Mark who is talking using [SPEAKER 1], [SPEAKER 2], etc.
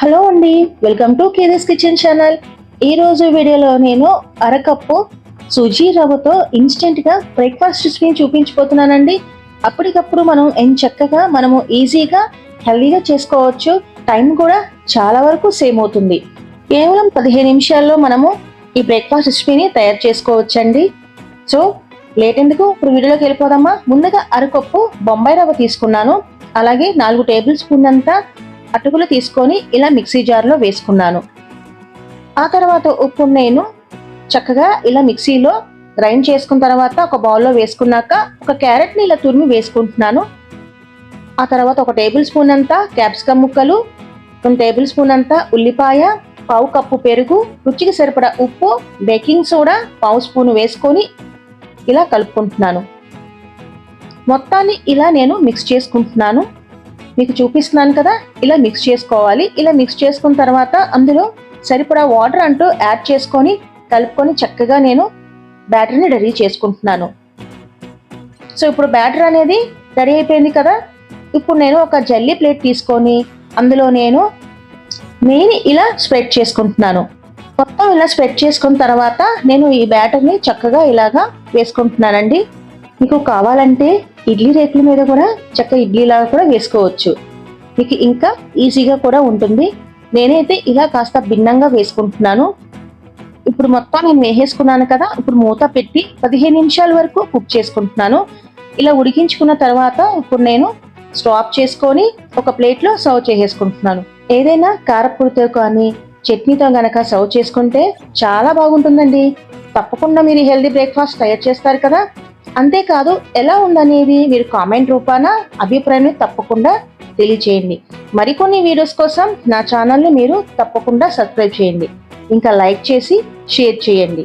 [SPEAKER 1] Hello అండి, welcome to కేదీస్ kitchen channel. ఈరోజు వీడియోలో నేను అరకప్పు సూజీ రవ్వతో ఇన్స్టెంట్గా బ్రేక్ఫాస్ట్ రెసిపీని చూపించిపోతున్నానండి. అప్పటికప్పుడు మనము ఈజీగా హెల్దీగా చేసుకోవచ్చు. టైం కూడా చాలా వరకు సేవ్ అవుతుంది. కేవలం 15 నిమిషాల్లో మనము ఈ బ్రేక్ఫాస్ట్ రెసిపీని తయారు చేసుకోవచ్చండి. సో లేట్ ఎందుకు, ఇప్పుడు వీడియోలోకి వెళ్ళిపోదామా. ముందుగా అరకప్పు బొంబాయి రవ్వ తీసుకున్నాను. అలాగే 4 టేబుల్ స్పూన్ అంతా అటుకులు తీసుకొని ఇలా మిక్సీ జార్లో వేసుకున్నాను. ఆ తర్వాత ఉప్పు నేను చక్కగా ఇలా మిక్సీలో గ్రైండ్ చేసుకున్న తర్వాత ఒక బౌల్లో వేసుకున్నాక ఒక క్యారెట్ని ఇలా తురిమి వేసుకుంటున్నాను. ఆ తర్వాత ఒక టేబుల్ స్పూన్ అంతా క్యాప్సికమ్ ముక్కలు, 1 టేబుల్ స్పూన్ అంతా ఉల్లిపాయ, 1/2 కప్పు పెరుగు, రుచికి సరిపడా ఉప్పు, బేకింగ్ సోడా 1/2 స్పూన్ వేసుకొని ఇలా కలుపుకుంటున్నాను. మొత్తాన్ని ఇలా నేను మిక్స్ చేసుకుంటున్నాను. మీకు చూపిస్తున్నాను కదా, ఇలా మిక్స్ చేసుకోవాలి. ఇలా మిక్స్ చేసుకున్న తర్వాత అందులో సరిపడా వాటర్ అంటూ యాడ్ చేసుకొని కలుపుకొని చక్కగా నేను బ్యాటర్ని రెడీ చేసుకుంటున్నాను. సో ఇప్పుడు బ్యాటర్ అనేది రెడీ అయిపోయింది కదా. ఇప్పుడు నేను ఒక జల్లీ ప్లేట్ తీసుకొని అందులో నేను నెయ్యిని ఇలా స్ప్రెడ్ చేసుకుంటున్నాను. మొత్తం ఇలా స్ప్రెడ్ చేసుకున్న తర్వాత నేను ఈ బ్యాటర్ని చక్కగా ఇలాగా వేసుకుంటున్నానండి. మీకు కావాలంటే ఇడ్లీ రేకుల మీద కూడా చక్కగా ఇడ్లీలాగా కూడా వేసుకోవచ్చు. మీకు ఇంకా ఈజీగా కూడా ఉంటుంది. నేనైతే ఇలా కాస్త భిన్నంగా వేసుకుంటున్నాను. ఇప్పుడు మొత్తం నేను వేసేసుకున్నాను కదా. ఇప్పుడు మూత పెట్టి 15 నిమిషాల వరకు కుక్ చేసుకుంటున్నాను. ఇలా ఉడికించుకున్న తర్వాత ఇప్పుడు నేను స్టాప్ చేసుకొని ఒక ప్లేట్లో సర్వ్ చేసేసుకుంటున్నాను. ఏదైనా కారపొడితో కానీ చట్నీతో గనక సర్వ్ చేసుకుంటే చాలా బాగుంటుందండి. తప్పకుండా మీరు హెల్దీ బ్రేక్ఫాస్ట్ తయారు చేస్తారు కదా. అంతేకాదు, ఎలా ఉందనేది మీరు కామెంట్ రూపాన అభిప్రాయాన్ని తప్పకుండా తెలియచేయండి. మరికొన్ని వీడియోస్ కోసం నా ఛానల్ని మీరు తప్పకుండా సబ్స్క్రైబ్ చేయండి. ఇంకా లైక్ చేసి షేర్ చేయండి.